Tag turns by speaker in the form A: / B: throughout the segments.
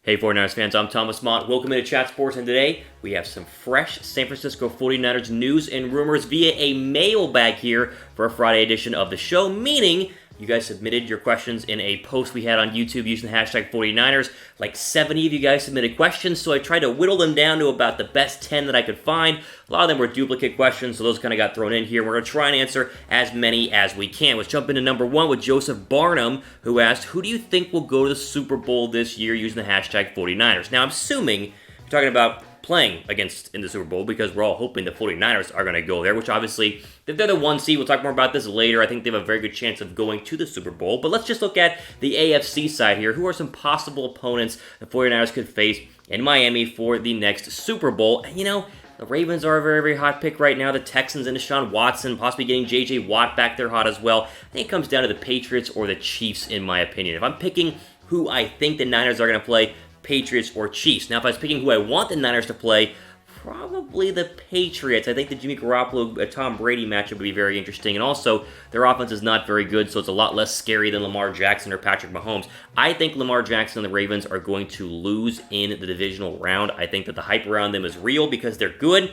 A: Hey 49ers fans, I'm Thomas Mott. Welcome to Chat Sports, and today we have some fresh San Francisco 49ers news and rumors via a mailbag here for a Friday edition of the show, meaning you guys submitted your questions in a post we had on YouTube using the hashtag 49ers. Like 70 of you guys submitted questions, so I tried to whittle them down to about the best 10 that I could find. A lot of them were duplicate questions, so those kind of got thrown in here. We're going to try and answer as many as we can. Let's jump into number one with Joseph Barnum, who asked, who do you think will go to the Super Bowl this year using the hashtag 49ers? Now, I'm assuming you're talking about playing against in the Super Bowl because we're all hoping the 49ers are going to go there, which obviously, if they're the 1 seed, we'll talk more about this later. I think they have a very good chance of going to the Super Bowl. But let's just look at the AFC side here. Who are some possible opponents the 49ers could face in Miami for the next Super Bowl? And, you know, the Ravens are a very, very hot pick right now. The Texans and Deshaun Watson, possibly getting J.J. Watt back there hot as well. I think it comes down to the Patriots or the Chiefs, in my opinion. If I'm picking who I think the Niners are going to play, Patriots or Chiefs. Now, if I was picking who I want the Niners to play, probably the Patriots. I think the Jimmy Garoppolo, Tom Brady matchup would be very interesting. And also, their offense is not very good, so it's a lot less scary than Lamar Jackson or Patrick Mahomes. I think Lamar Jackson and the Ravens are going to lose in the divisional round. I think that the hype around them is real because they're good,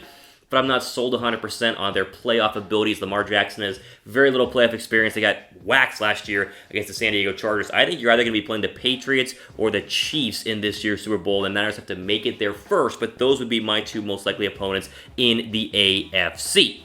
A: but I'm not sold 100% on their playoff abilities. Lamar Jackson has very little playoff experience. They got waxed last year against the San Diego Chargers. I think you're either going to be playing the Patriots or the Chiefs in this year's Super Bowl, and the Niners have to make it there first, but those would be my two most likely opponents in the AFC.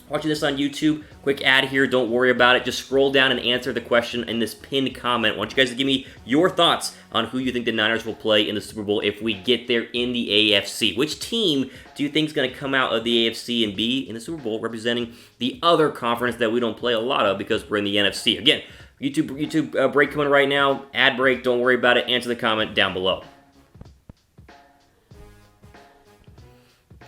A: Watching this on YouTube, quick ad here, don't worry about it. Just scroll down and answer the question in this pinned comment. I want you guys to give me your thoughts on who you think the Niners will play in the Super Bowl if we get there in the AFC. Which team do you think is going to come out of the AFC and be in the Super Bowl representing the other conference that we don't play a lot of because we're in the NFC? Again, YouTube break coming right now. Ad break, don't worry about it. Answer the comment down below.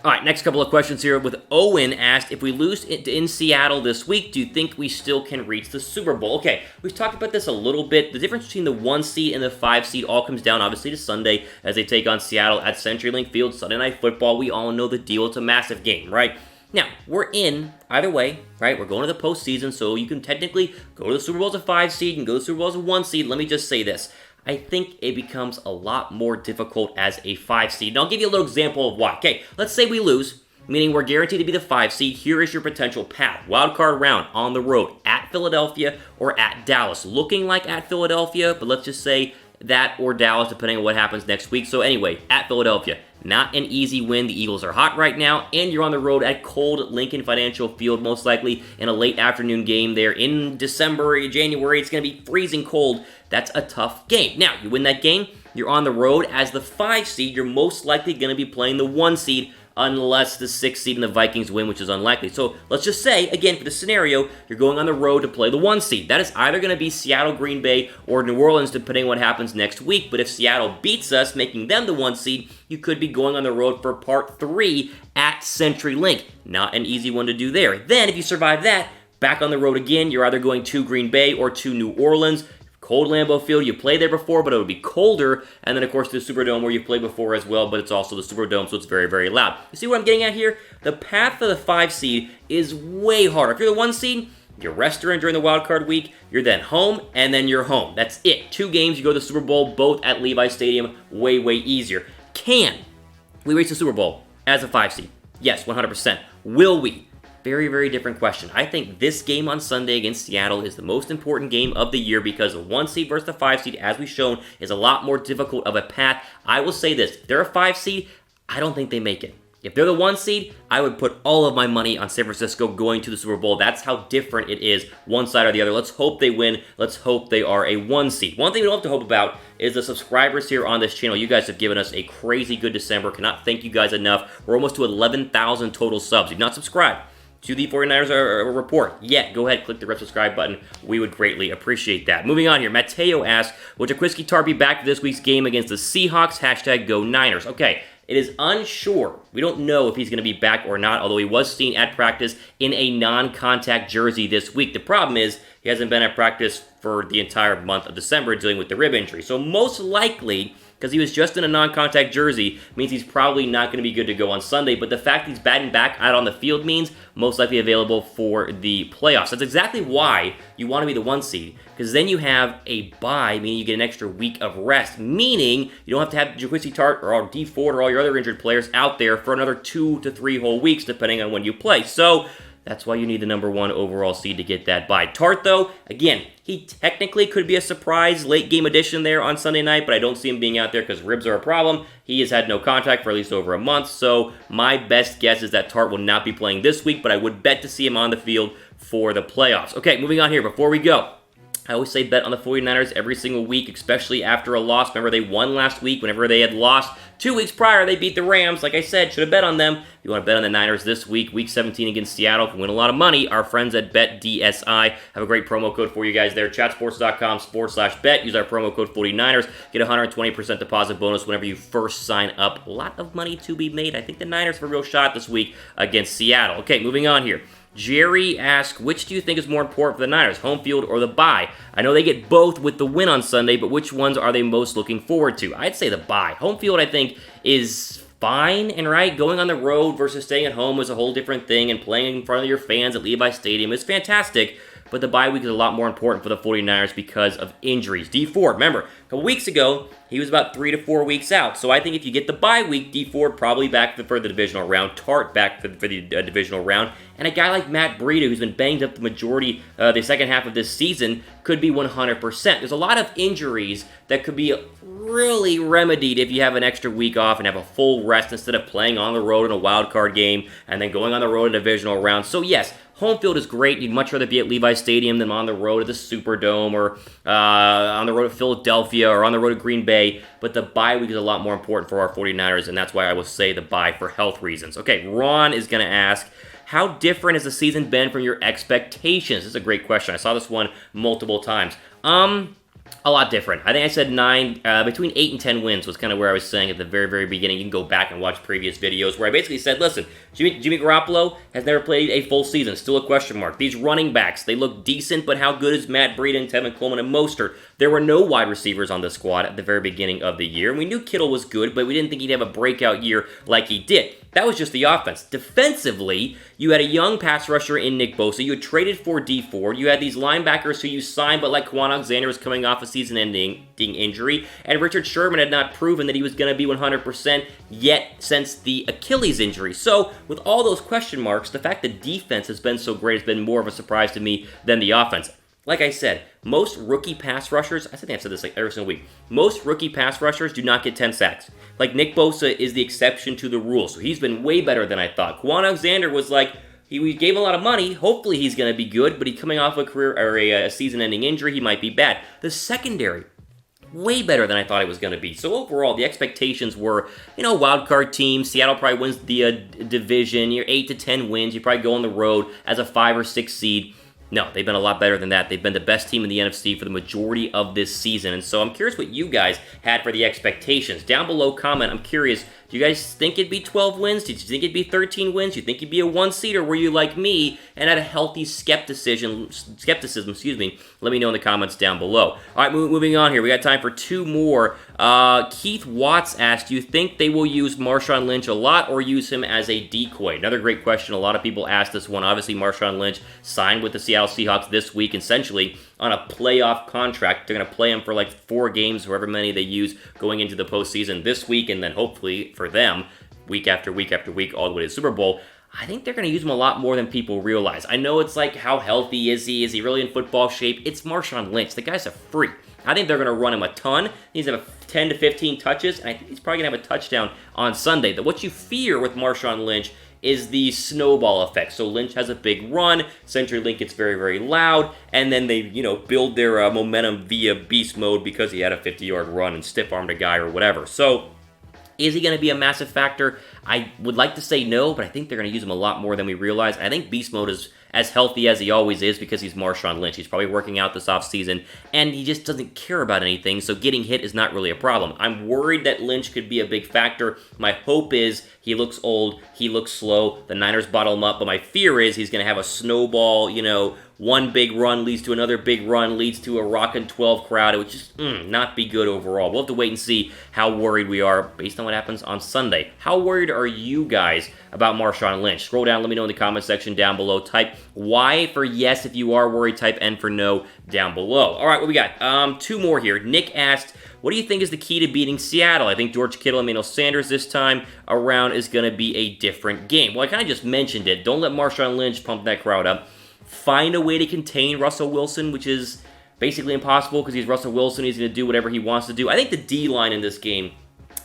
A: All right, next couple of questions here with Owen asked, if we lose in Seattle this week, do you think we still can reach the Super Bowl? Okay, we've talked about this a little bit. The difference between the 1 seed and the 5 seed all comes down, obviously, to Sunday as they take on Seattle at CenturyLink Field, Sunday Night Football. We all know the deal. It's a massive game, right? Now, we're in either way, right? We're going to the postseason, so you can technically go to the Super Bowl as a 5 seed and go to the Super Bowl as a 1 seed. Let me just say this. I think it becomes a lot more difficult as a 5 seed. And I'll give you a little example of why. Okay, let's say we lose, meaning we're guaranteed to be the 5 seed. Here is your potential path. Wild card round on the road at Philadelphia or at Dallas. Looking like at Philadelphia, but let's just say that or Dallas, depending on what happens next week. So anyway, at Philadelphia. Not an easy win. The Eagles are hot right now, and you're on the road at cold Lincoln Financial Field, most likely in a late afternoon game there in December, January. It's going to be freezing cold. That's a tough game. Now, you win that game, you're on the road as the 5 seed. You're most likely going to be playing the 1 seed unless the 6 seed and the Vikings win, which is unlikely. So let's just say, again, for the scenario, you're going on the road to play the 1 seed. That is either going to be Seattle, Green Bay, or New Orleans, depending on what happens next week. But if Seattle beats us, making them the 1 seed, you could be going on the road for part 3 at CenturyLink. Not an easy one to do there. Then, if you survive that, back on the road again, you're either going to Green Bay or to New Orleans. Cold Lambeau Field, you played there before, but it would be colder. And then, of course, the Superdome where you played before as well, but it's also the Superdome, so it's very, very loud. You see what I'm getting at here? The path for the 5 seed is way harder. If you're the 1 seed, you're resting during the wild card week, you're then home, and then you're home. That's it. 2 games, you go to the Super Bowl, both at Levi Stadium, way, way easier. Can we reach the Super Bowl as a 5 seed? Yes, 100%. Will we? Very, very different question. I think this game on Sunday against Seattle is the most important game of the year because the 1 seed versus the 5 seed, as we've shown, is a lot more difficult of a path. I will say this. If they're a 5 seed, I don't think they make it. If they're the 1 seed, I would put all of my money on San Francisco going to the Super Bowl. That's how different it is, one side or the other. Let's hope they win. Let's hope they are a 1 seed. One thing we don't have to hope about is the subscribers here on this channel. You guys have given us a crazy good December. Cannot thank you guys enough. We're almost to 11,000 total subs. If you've not subscribed to the 49ers report yet, go ahead, click the red subscribe button. We would greatly appreciate that. Moving on here, Mateo asks, will Jaquiski Tartt be back for this week's game against the Seahawks? Hashtag Go Niners. Okay, it is unsure We don't know if he's going to be back or not, although he was seen at practice in a non-contact jersey this week. The problem is he hasn't been at practice for the entire month of December dealing with the rib injury. So most likely, because he was just in a non-contact jersey, means he's probably not going to be good to go on Sunday. But the fact he's batting back out on the field means most likely available for the playoffs. That's exactly why you want to be the 1 seed, because then you have a bye, meaning you get an extra week of rest, meaning you don't have to have Jaquiski Tartt or D Ford or all your other injured players out there for another 2 to 3 whole weeks, depending on when you play. So that's why you need the number 1 overall seed to get that bye. Tartt, though, again, he technically could be a surprise late-game addition there on Sunday night, but I don't see him being out there because ribs are a problem. He has had no contact for at least over a month, so my best guess is that Tartt will not be playing this week, but I would bet to see him on the field for the playoffs. Okay, moving on here. Before we go, I always say bet on the 49ers every single week, especially after a loss. Remember, they won last week. Whenever they had lost 2 weeks prior, they beat the Rams. Like I said, should have bet on them. If you want to bet on the Niners this week, Week 17 against Seattle, can win a lot of money. Our friends at BetDSI have a great promo code for you guys there. Chatsports.com/bet. Use our promo code 49ers. Get a 120% deposit bonus whenever you first sign up. A lot of money to be made. I think the Niners have a real shot this week against Seattle. Okay, moving on here. Jerry asks, which do you think is more important for the Niners, home field or the bye? I know they get both with the win on Sunday, but which ones are they most looking forward to? I'd say the bye. Home field, I think, is fine and right. Going on the road versus staying at home is a whole different thing, and playing in front of your fans at Levi Stadium is fantastic. But the bye week is a lot more important for the 49ers because of injuries. D Ford, remember, a couple weeks ago, he was about 3 to 4 weeks out. So I think if you get the bye week, D Ford probably back for the divisional round, Tartt back for the divisional round, and a guy like Matt Breida, who's been banged up the majority the second half of this season, could be 100%. There's a lot of injuries that could be really remedied if you have an extra week off and have a full rest instead of playing on the road in a wild card game and then going on the road in a divisional round. So yes, home field is great. You'd much rather be at Levi Stadium than on the road at the Superdome or on the road at Philadelphia or on the road at Green Bay. But the bye week is a lot more important for our 49ers, and that's why I will say the bye for health reasons. Okay, Ron is going to ask, how different has the season been from your expectations? This is a great question. I saw this one multiple times. A lot different. I think I said between 8 and 10 wins was kind of where I was saying at the very, very beginning. You can go back and watch previous videos where I basically said, listen, Jimmy Garoppolo has never played a full season. Still a question mark. These running backs, they look decent, but how good is Matt Breida and Tevin Coleman and Mostert? There were no wide receivers on the squad at the very beginning of the year. And we knew Kittle was good, but we didn't think he'd have a breakout year like he did. That was just the offense. Defensively, you had a young pass rusher in Nick Bosa. You had traded for D Ford. You had these linebackers who you signed, but like Quan Alexander was coming off a season-ending injury. And Richard Sherman had not proven that he was going to be 100% yet since the Achilles injury. So, with all those question marks, the fact that defense has been so great has been more of a surprise to me than the offense. Like I said, most rookie pass rushers, I think I've said this like every single week, most rookie pass rushers do not get 10 sacks. Like Nick Bosa is the exception to the rule, so he's been way better than I thought. Quan Alexander was like, we gave him a lot of money, hopefully he's going to be good, but he's coming off a career or a season-ending injury, he might be bad. The secondary, way better than I thought it was going to be. So overall, the expectations were, wild card team. Seattle probably wins the division. You're 8 to 10 wins. You probably go on the road as a 5 or 6 seed. No, they've been a lot better than that. They've been the best team in the NFC for the majority of this season. And so I'm curious what you guys had for the expectations. Down below, comment. I'm curious, do you guys think it'd be 12 wins? Did you think it'd be 13 wins? Do you think you'd be a 1-seed, or were you like me and had a healthy skepticism, Let me know in the comments down below. All right, moving on here. We got time for 2 more. Keith Watts asked, do you think they will use Marshawn Lynch a lot or use him as a decoy? Another great question. A lot of people asked this one. Obviously, Marshawn Lynch signed with the Seattle Seahawks this week, essentially on a playoff contract. They're going to play him for like 4 games, however many they use going into the postseason this week, and then hopefully for them, week after week after week, all the way to the Super Bowl. I think they're going to use him a lot more than people realize. I know it's like, how healthy is he? Is he really in football shape? It's Marshawn Lynch. The guy's a freak. I think they're going to run him a ton. He's going to have 10 to 15 touches, and I think he's probably going to have a touchdown on Sunday. But what you fear with Marshawn Lynch is the snowball effect. So Lynch has a big run, CenturyLink gets very, very loud, and then they, build their momentum via beast mode because he had a 50-yard run and stiff-armed a guy or whatever. So Is he going to be a massive factor? I would like to say no, but I think they're going to use him a lot more than we realize. I think Beast Mode is as healthy as he always is because he's Marshawn Lynch. He's probably working out this offseason, and he just doesn't care about anything, so getting hit is not really a problem. I'm worried that Lynch could be a big factor. My hope is he looks old, he looks slow, the Niners bottle him up, but my fear is he's going to have a snowball, one big run leads to another big run, leads to a rockin' 12 crowd. It would just not be good overall. We'll have to wait and see how worried we are based on what happens on Sunday. How worried are you guys about Marshawn Lynch? Scroll down, let me know in the comment section down below. Type Y for yes if you are worried. Type N for no down below. All right, what we got? Two more here. Nick asked, what do you think is the key to beating Seattle? I think George Kittle and Emmanuel Sanders this time around is going to be a different game. Well, I kind of just mentioned it. Don't let Marshawn Lynch pump that crowd up. Find a way to contain Russell Wilson, which is basically impossible because he's Russell Wilson. He's going to do whatever he wants to do. I think the D-line in this game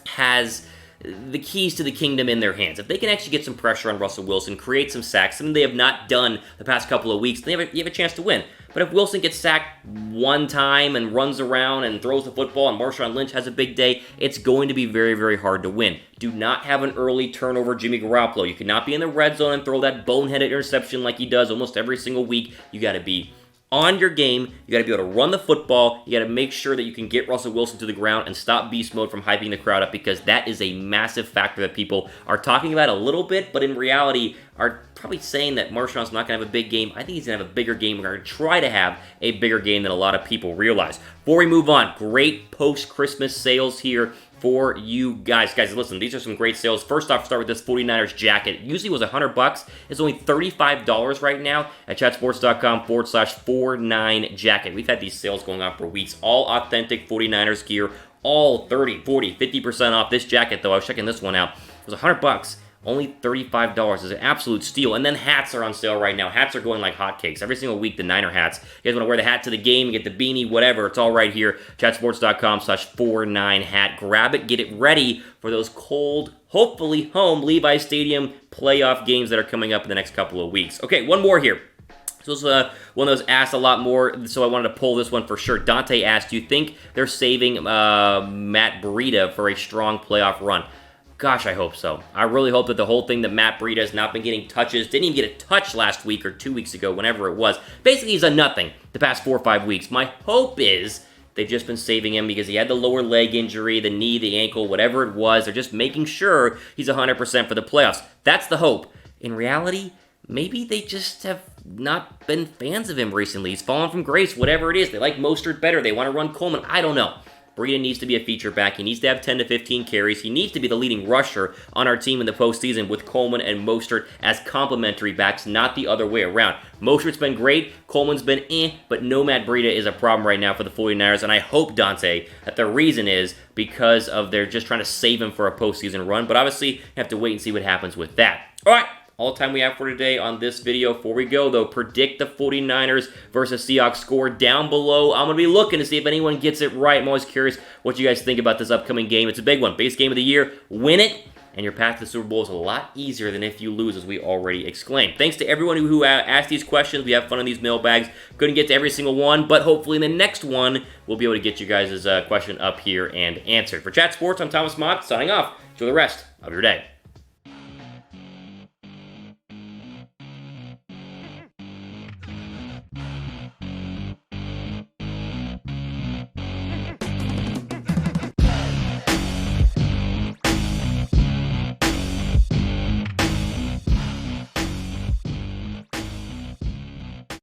A: has the keys to the kingdom in their hands. If they can actually get some pressure on Russell Wilson, create some sacks, something they have not done the past couple of weeks, you have a chance to win. But if Wilson gets sacked one time and runs around and throws the football and Marshawn Lynch has a big day, it's going to be very, very hard to win. Do not have an early turnover Jimmy Garoppolo. You cannot be in the red zone and throw that boneheaded interception like he does almost every single week. You got to be on your game. You got to be able to run the football. You got to make sure that you can get Russell Wilson to the ground and stop Beast Mode from hyping the crowd up, because that is a massive factor that people are talking about a little bit, but in reality are probably saying that Marshawn's not going to have a big game. I think he's going to have a bigger game. We're going to try to have a bigger game than a lot of people realize. Before we move on, great post-Christmas sales here for you guys. Guys, listen, these are some great sales. First off, start with this 49ers jacket. It usually was $100. It's only $35 right now at chatsports.com/49 jacket. We've had these sales going on for weeks. All authentic 49ers gear, all 30, 40, 50% off. This jacket, though, I was checking this one out. It was $100. Only $35 is an absolute steal. And then hats are on sale right now. Hats are going like hotcakes. Every single week, the Niner hats. You guys want to wear the hat to the game, get the beanie, whatever. It's all right here. Chatsports.com/49 hat. Grab it. Get it ready for those cold, hopefully home Levi Stadium playoff games that are coming up in the next couple of weeks. Okay, one more here. So this was one of those asked a lot more, so I wanted to pull this one for sure. Dante asked, do you think they're saving Matt Breida for a strong playoff run? Gosh, I hope so. I really hope that the whole thing that Matt Breida has not been getting touches, didn't even get a touch last week or 2 weeks ago, whenever it was. Basically, he's done nothing the past 4 or 5 weeks. My hope is they've just been saving him because he had the lower leg injury, the knee, the ankle, whatever it was. They're just making sure he's 100% for the playoffs. That's the hope. In reality, maybe they just have not been fans of him recently. He's fallen from grace, whatever it is. They like Mostert better. They want to run Coleman. I don't know. Breida needs to be a feature back. He needs to have 10 to 15 carries. He needs to be the leading rusher on our team in the postseason with Coleman and Mostert as complementary backs, not the other way around. Mostert's been great. Coleman's been but no Matt Breida is a problem right now for the 49ers, and I hope, Dante, that the reason is because of they're just trying to save him for a postseason run, but obviously you have to wait and see what happens with that. All right. All the time we have for today on this video. Before we go, though, predict the 49ers versus Seahawks score down below. I'm going to be looking to see if anyone gets it right. I'm always curious what you guys think about this upcoming game. It's a big one. Biggest game of the year. Win it, and your path to the Super Bowl is a lot easier than if you lose, as we already exclaimed. Thanks to everyone who asked these questions. We have fun on these mailbags. Couldn't get to every single one, but hopefully in the next one, we'll be able to get you guys' question up here and answered. For Chat Sports, I'm Thomas Mott, signing off. Enjoy the rest of your day.